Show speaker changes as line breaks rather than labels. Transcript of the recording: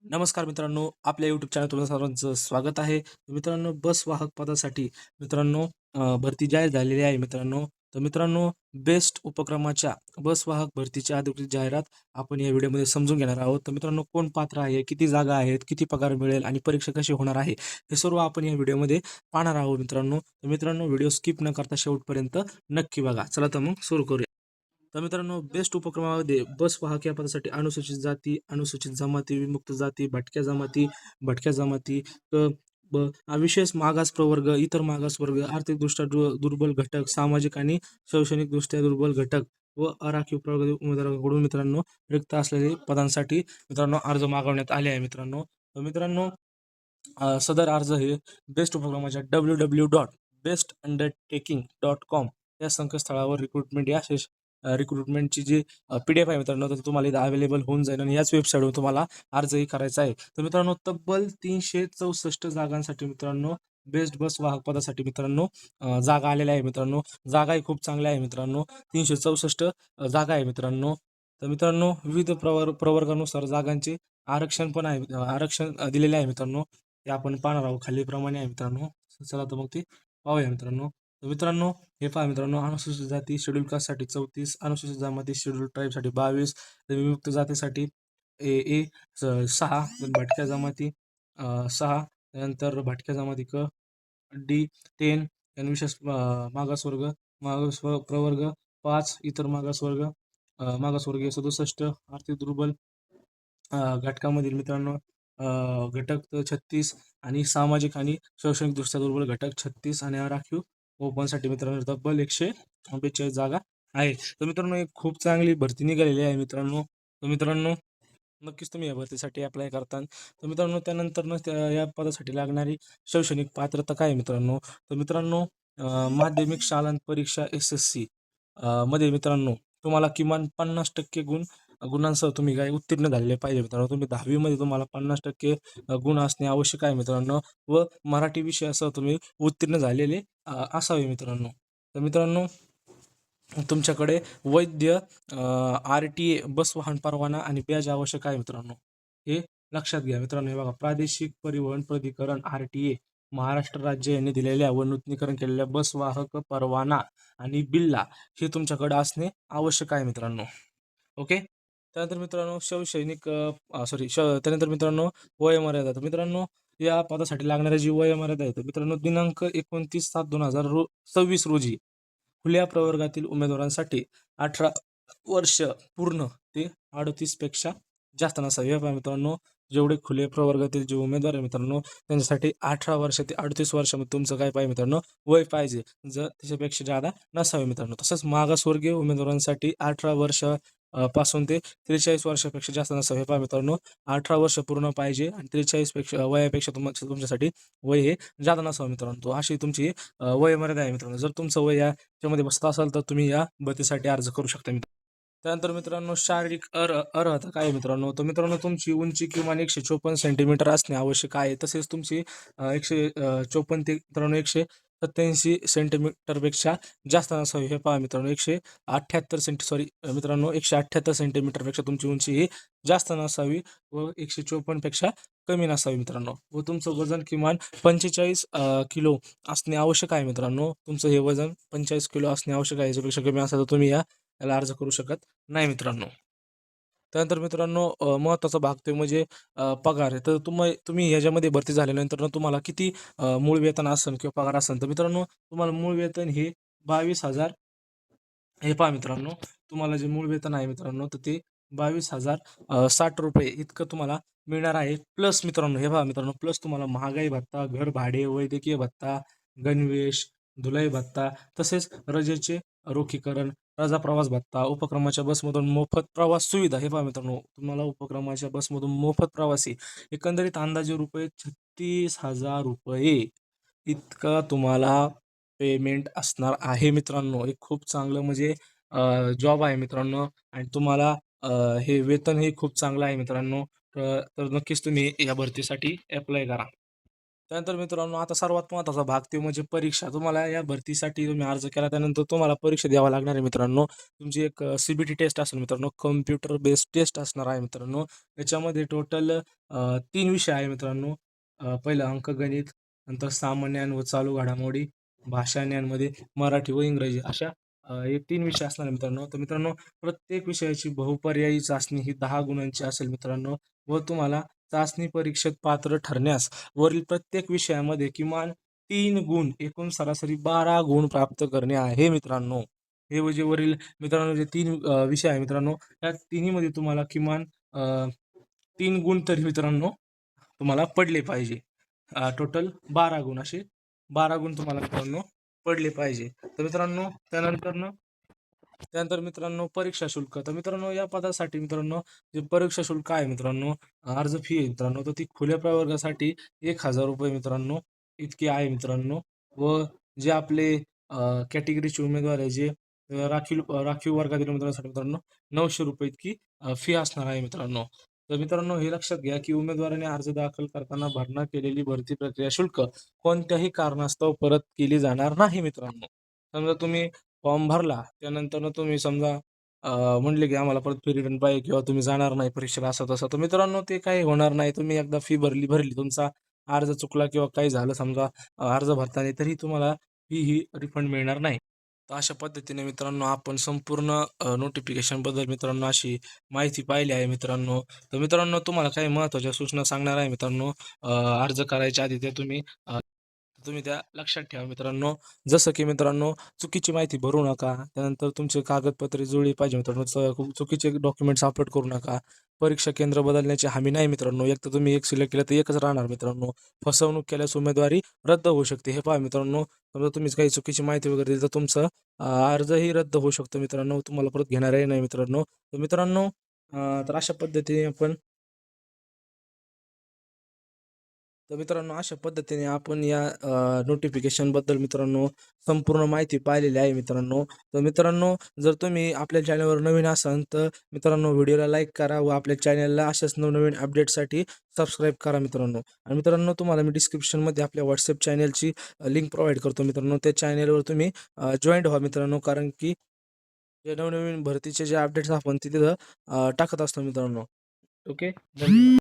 नमस्कार मित्रांनो, आपल्या यूट्यूब चॅनल तुमचं सर्वांचं स्वागत आहे. तर मित्रांनो, बस वाहक पदासाठी मित्रांनो भरती जाहीर झालेली आहे मित्रांनो. तर मित्रांनो, बेस्ट उपक्रमाच्या बस वाहक भरतीची अधिकृत जाहिरात आपण या व्हिडिओमध्ये समजून घेणार आहोत. तर मित्रांनो, कोण पात्र आहे, किती जागा आहेत, किती पगार मिळेल आणि परीक्षा कशी होणार आहे, हे सर्व आपण या व्हिडिओमध्ये पाहणार आहोत मित्रांनो. तर मित्रांनो, व्हिडिओ स्किप न करता शेवटपर्यंत नक्की बघा. चला तर मग सुरू करूया. तर मित्रांनो, बेस्ट उपक्रमामध्ये बस वाहक या पदासाठी अनुसूचित जाती, अनुसूचित जमाती, विमुक्त जाती, भटक्या जमाती, क ब विशेष मागास प्रवर्ग, इतर मागास वर्ग, आर्थिकदृष्ट्या दुर्बल घटक, सामाजिक आणि शैक्षणिकदृष्ट्या दुर्बल घटक व आराखीव प्रवर्ग उमेदवारांकडून मित्रांनो रिक्त असलेले पदांसाठी मित्रांनो अर्ज मागवण्यात आले आहे मित्रांनो. तर मित्रांनो, सदर अर्ज हे बेस्ट उपक्रमाच्या www.bestundertaking.com या संकेतस्थळावर रिक्रुटमेंट या रिक्रुटमेंटची जी PDF आहे मित्रांनो, तर तुम्हाला इथं अवेलेबल होऊन जाईल आणि याच वेबसाईटवर तुम्हाला अर्जही करायचा आहे. तर मित्रांनो, तब्बल 364 जागांसाठी मित्रांनो, बेस्ट बस वाहक पदासाठी मित्रांनो जागा आलेल्या आहे मित्रांनो. जागाही खूप चांगल्या आहे मित्रांनो. 364 जागा आहे मित्रांनो. तर मित्रांनो, विविध प्रवर्गानुसार जागांचे आरक्षण पण आहे, आरक्षण दिलेले आहे मित्रांनो. ते आपण पाहणार आहोत खालीलप्रमाणे आहे मित्रांनो. चला तर मग ते पाहूया मित्रांनो. तर मित्रांनो, हे पहा मित्रांनो, अनुसूचित जाती शेड्यूल कास्टसाठी 34, अनुसूचित जमाती शेड्यूल ट्राईबसाठी 22, तर विमुक्त जातीसाठी ए ए 6, भटक्या जमाती 6, त्यानंतर भटक्या जमाती क डी 10, आणि विशेष मागासवर्ग प्रवर्ग 5, इतर मागासवर्ग मागासवर्गीय 67, आर्थिक दुर्बल घटकामधील मित्रांनो घटक 36, आणि सामाजिक आणि शैक्षणिकदृष्ट्या दुर्बल घटक 36, आणि राखीव ओपनसाठी मित्रांनो तब्बल 142 जागा आहे. तर मित्रांनो, एक खूप चांगली भरती निघालेली आहे मित्रांनो. तर मित्रांनो, नक्कीच तुम्ही या भरतीसाठी अप्लाय करता. तर मित्रांनो, त्यानंतर या पदासाठी लागणारी शैक्षणिक पात्रता काय आहे मित्रांनो. तर मित्रांनो, माध्यमिक शालांत परीक्षा SSC मध्ये मित्रांनो तुम्हाला किमान 50% गुणांसह तुम्ही काय उत्तीर्ण झालेले पाहिजे मित्रांनो. तुम्ही 10वी मध्ये तुम्हाला 50% गुण असणे आवश्यक आहे मित्रांनो, व मराठी विषयासह तुम्ही उत्तीर्ण झालेले असावे मित्रांनो. तर मित्रांनो, तुमच्याकडे वैध RTA बस वाहन परवाना आणि बॅज आवश्यक आहे मित्रांनो. हे लक्षात घ्या मित्रांनो. हे बघा, प्रादेशिक परिवहन प्राधिकरण RTA महाराष्ट्र राज्य यांनी दिलेल्या व नूतनीकरण केलेल्या बस वाहक परवाना आणि बिल्ला हे तुमच्याकडे असणे आवश्यक आहे मित्रांनो. ओके. त्यानंतर मित्रांनो, शैक्षणिक त्यानंतर मित्रांनो, वयोमर्यादा. तर मित्रांनो, या पदासाठी लागणारी जी वयोमर्यादा आहे, तर मित्रांनो दिनांक 29/7/2026 रोजी खुल्या प्रवर्गातील उमेदवारांसाठी 18 वर्ष पूर्ण ते 38 पेक्षा जास्त नसावे. हे पहा मित्रांनो, जेवढे खुले प्रवर्गातील जे उमेदवार आहे मित्रांनो, त्यांच्यासाठी 18 वर्ष ते 38 वर्षामध्ये तुमचं काय पाहिजे मित्रांनो, वय पाहिजे. जर त्याच्यापेक्षा जादा नसावे मित्रांनो. तसंच मागासवर्गीय उमेदवारांसाठी 18 वर्ष पासून ते 43 वर्षापेक्षा जास्त नसावे. हे पहा मित्रांनो, 18 वर्ष पूर्ण पाहिजे आणि 43 वयापेक्षा तुमच्यासाठी वय हे जादा नसावं मित्रांनो. तो अशी तुमची वयोमर्यादा आहे मित्रांनो. जर तुमचं वय याच्यामध्ये बसत असेल तर तुम्ही या भरतीसाठी अर्ज करू शकता मित्रांनो. त्यानंतर मित्रांनो, शारीरिक अर्हता काय आहे मित्रांनो. तर मित्रांनो, तुमची उंची किमान 154 सेंटीमीटर असणे आवश्यक आहे. तसेच तुमची 154 ते मित्रांनो 187 सेंटीमीटरपेक्षा जास्त नसावी. हे पहा मित्रांनो, 178 सेंटीमीटरपेक्षा तुमची उंची ही जास्त नसावी व 154 पेक्षा कमी नसावी मित्रांनो. व तुमचं वजन किमान 45 किलो असणे आवश्यक आहे मित्रांनो. तुमचं हे वजन 45 किलो असणे आवश्यक आहे. याच्यापेक्षा कमी असेल तर तुम्ही याला अर्ज करू शकत नाही मित्रांनो. त्यानंतर मित्रांनो, महत्त्वाचा भाग ते म्हणजे पगार आहे. तर तुम्ही ह्याच्यामध्ये भरती झाल्यानंतर ना तुम्हाला किती मूळ वेतन असेल किंवा पगार असेल, तर मित्रांनो तुम्हाला मूळ वेतन हे 22,000. हे पहा मित्रांनो, तुम्हाला जे मूळ वेतन आहे मित्रांनो, तर ते 22,060 रुपये इतकं तुम्हाला मिळणार आहे. प्लस मित्रांनो, हे पहा मित्रांनो, प्लस तुम्हाला महागाई भत्ता, घर भाडे, वैद्यकीय भत्ता, गणवेश, धुलाई भत्ता, तसेच रजेचे रोखीकरण, रजा प्रवास भत्ता, उपक्रमाच्या बसमधून मोफत प्रवास सुविधा. हे पहा मित्रांनो, तुम्हाला उपक्रमाच्या बसमधून मोफत प्रवासी एकंदरीत अंदाजे रुपये 36,000 इतकं तुम्हाला पेमेंट असणार आहे मित्रांनो. एक खूप चांगलं म्हणजे जॉब आहे मित्रांनो, आणि तुम्हाला हे वेतन हे खूप चांगलं आहे मित्रांनो. तर नक्कीच तुम्ही या भरतीसाठी अप्लाय करा. त्यानंतर मित्रांनो आता सर्वात महत्त्वाचा भाग ते म्हणजे परीक्षा. तुम्हाला या भरतीसाठी तुम्ही अर्ज केला त्यानंतर तुम्हाला परीक्षा द्यावी लागणार आहे मित्रांनो. तुमची एक CBT टेस्ट असेल मित्रांनो, कॉम्प्युटर बेस्ड टेस्ट असणार आहे मित्रांनो. याच्यामध्ये टोटल 3 विषय आहे मित्रांनो. पहिलं अंकगणित, नंतर सामान्य ज्ञान व चालू घडामोडी, भाषा ज्ञानमध्ये मराठी व इंग्रजी अशा हे 3 विषय असणार आहे मित्रांनो. तर मित्रांनो प्रत्येक विषयाची बहुपर्यायी चाचणी ही 10 गुणांची असेल मित्रांनो व तुम्हाला चाचणी परीक्षेत पात्र ठरण्यास वरील प्रत्येक विषयामध्ये किमान 3 गुण एकूण सरासरी 12 गुण प्राप्त करणे आहे मित्रांनो. हे म्हणजे वरील मित्रांनो जे 3 विषय आहे मित्रांनो, त्या तिन्हीमध्ये तुम्हाला किमान 3 गुण तरी मित्रांनो तुम्हाला पडले पाहिजे. टोटल 12 गुण असे 12 गुण तुम्हाला मित्रांनो पडले पाहिजे. तर मित्रांनो त्यानंतर मित्रांनो परीक्षा शुल्क. तर मित्रांनो या पदासाठी मित्रांनो जे परीक्षा शुल्क आहे मित्रांनो, अर्ज फी आहे मित्रांनो, तर ती खुल्या प्रवर्गासाठी ₹1000 मित्रांनो इतकी आहे मित्रांनो. व जे आपले कॅटेगरीचे उमेदवार आहे जे राखीव वर्गातील उमेदवारांसाठी मित्रांनो ₹900 इतकी फी असणार आहे मित्रांनो. तर मित्रांनो हे लक्षात घ्या की उमेदवाराने अर्ज दाखल करताना भरणा केलेली भरती प्रक्रिया शुल्क कोणत्याही कारणास्तव परत केली जाणार नाही मित्रांनो. समजा तुम्ही फॉर्म भरला त्यानंतर तुम्ही समजा म्हणले की आम्हाला परत फी रिटर्न पाहिजे किंवा तुम्ही जाणार नाही परीक्षेला असं तसं, तर मित्रांनो ते काही होणार नाही. तुम्ही एकदा फी भरली तुमचा अर्ज चुकला किंवा काही झालं समजा अर्ज भरताना तरी तुम्हाला फी ही रिफंड मिळणार नाही. तर अशा पद्धतीने मित्रांनो आपण संपूर्ण नोटिफिकेशनबद्दल मित्रांनो अशी माहिती पाहिली आहे मित्रांनो. तर मित्रांनो तुम्हाला काही महत्त्वाच्या सूचना सांगणार आहे मित्रांनो. अर्ज करायच्या आधी ते तुम्ही त्या लक्षात ठेवा मित्रांनो. जसं की मित्रांनो चुकीची माहिती भरू नका. त्यानंतर तुमचे कागदपत्रे जुळली पाहिजे मित्रांनो. चुकीचे डॉक्युमेंट्स अपलोड करू नका. परीक्षा केंद्र बदलण्याची हमी नाही मित्रांनो. एक तर तुम्ही एक सिलेक्ट केलं तर एकच राहणार मित्रांनो. फसवणूक केल्यास उमेदवारी रद्द होऊ शकते. हे पहा मित्रांनो, समजा तुम्ही काही चुकीची माहिती वगैरे दिली तर तुमचं अर्जही रद्द होऊ शकतो मित्रांनो. तुम्हाला परत घेणारही नाही मित्रांनो. तर मित्रांनो तर अशा पद्धतीने अशा पद्धतीने आपण या नोटिफिकेशनबद्दल मित्रांनो संपूर्ण माहिती पाहिलेली आहे मित्रांनो. तर मित्रांनो जर तुम्ही आपल्या चॅनलवर नवीन असाल तर मित्रांनो व्हिडिओला लाईक करा व आपल्या चॅनलला अशाच नवनवीन अपडेटसाठी सबस्क्राईब करा मित्रांनो. आणि मित्रांनो तुम्हाला मी डिस्क्रिप्शनमध्ये आपल्या व्हॉट्सअप चॅनलची लिंक प्रोव्हाइड करतो मित्रांनो. त्या चॅनलवर तुम्ही जॉईंट व्हा मित्रांनो, कारण की जे नवनवीन भरतीचे जे अपडेट्स आपण तिथे टाकत असतो मित्रांनो. ओके, धन्यवाद.